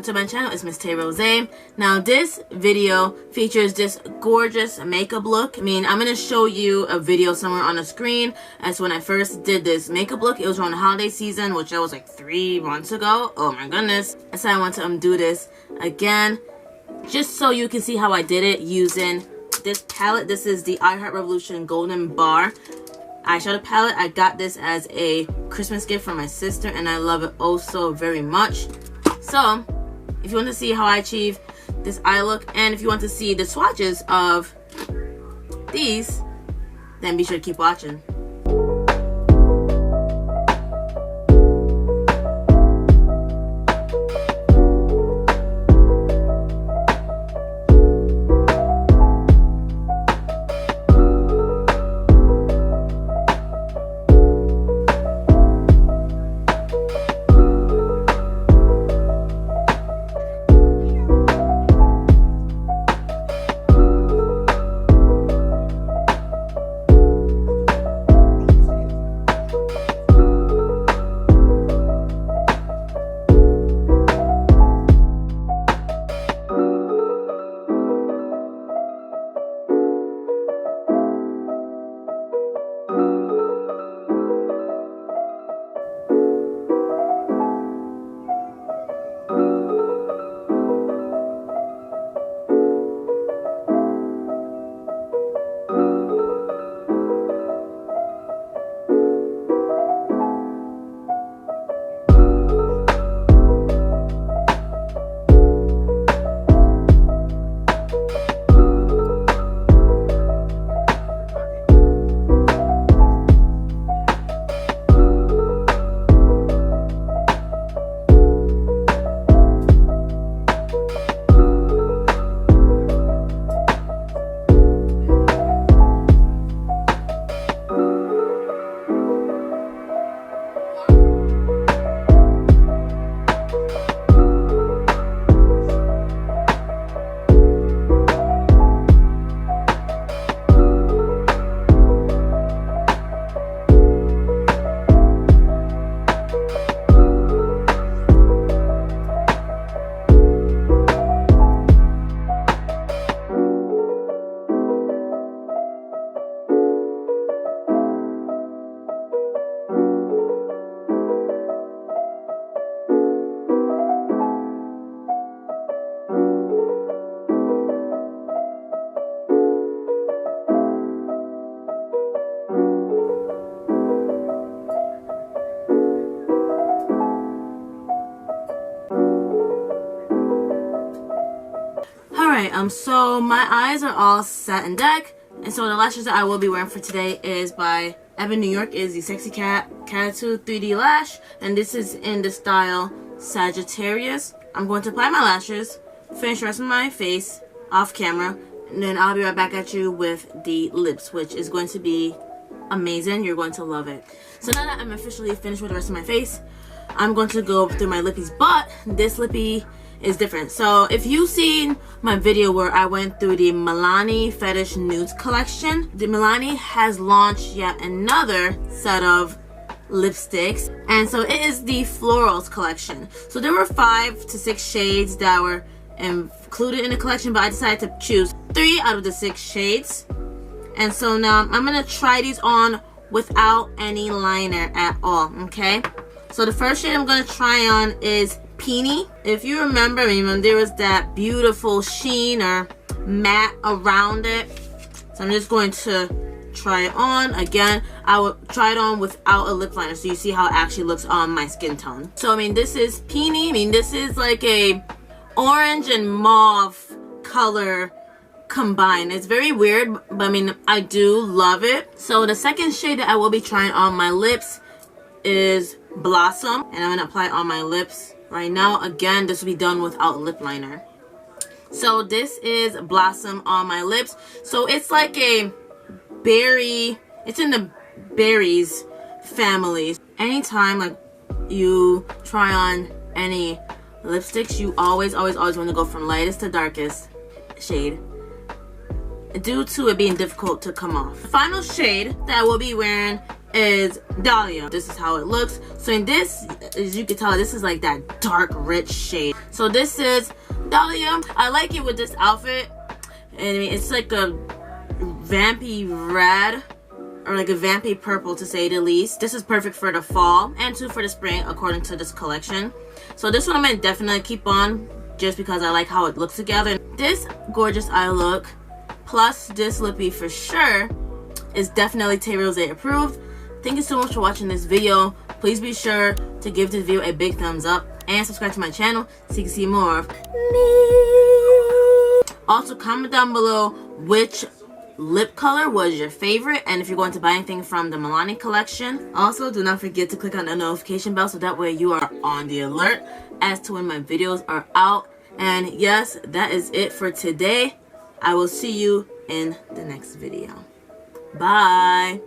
welcome to my channel. It's Miss Tay Rosé. Now this video features this gorgeous makeup look. I mean, I'm going to show you a video somewhere on the screen as when I first did this makeup look. It was around the holiday season, which was like 3 months ago. Oh my goodness. So I want to undo this again, just so you can see how I did it using this palette. This is the I Heart Revolution Golden Bar eyeshadow palette. I got this as a Christmas gift from my sister and I love it oh so very much. So if you want to see how I achieve this eye look and if you want to see the swatches of these, then be sure to keep watching. So my eyes are all set and deck, and so the lashes that I will be wearing for today is by Evan New York, is the Sexy Cat Catitude 3D Lash, and this is in the style Sagittarius. I'm going to apply my lashes, finish the rest of my face off camera, and then I'll be right back at you with the lips, which is going to be amazing. You're going to love it. So now that I'm officially finished with the rest of my face, I'm going to go through my lippies, but this lippy is different. So if you've seen my video where I went through the Milani Fetish Nudes collection, the Milani has launched yet another set of lipsticks, and so it is the Florals collection. So there were 5 to 6 shades that were included in the collection, but I decided to choose 3 out of the 6 shades. And so now I'm gonna try these on without any liner at all, okay? So the first shade I'm gonna try on is Peony. If you remember, there was that beautiful sheen or matte around it. So I'm just going to try it on. Again, I will try it on without a lip liner so you see how it actually looks on my skin tone. So this is Peony. This is like a orange and mauve color combined. It's very weird, but I do love it. So the second shade that I will be trying on my lips is Blossom, and I'm gonna apply it on my lips right now. Again, this will be done without lip liner. So this is Blossom on my lips. So it's like a berry, it's in the berries family. Anytime like you try on any lipsticks, you always want to go from lightest to darkest shade, due to it being difficult to come off. The final shade that I will be wearing is Dahlia. This is how it looks. So in this, as you can tell, this is like that dark, rich shade. So this is Dahlia. I like it with this outfit. And I mean, it's like a vampy red, or like a vampy purple to say the least. This is perfect for the fall and too for the spring according to this collection. So this one I'm gonna definitely keep on just because I like how it looks together. This gorgeous eye look plus this lippy for sure is definitely Tay Rosé approved. Thank you so much for watching this video. Please be sure to give this video a big thumbs up and subscribe to my channel so you can see more of me. Also comment down below which lip color was your favorite, and if you're going to buy anything from the Milani collection. Also, do not forget to click on the notification bell so that way you are on the alert as to when my videos are out. And yes, that is it for today. I will see you in the next video. Bye.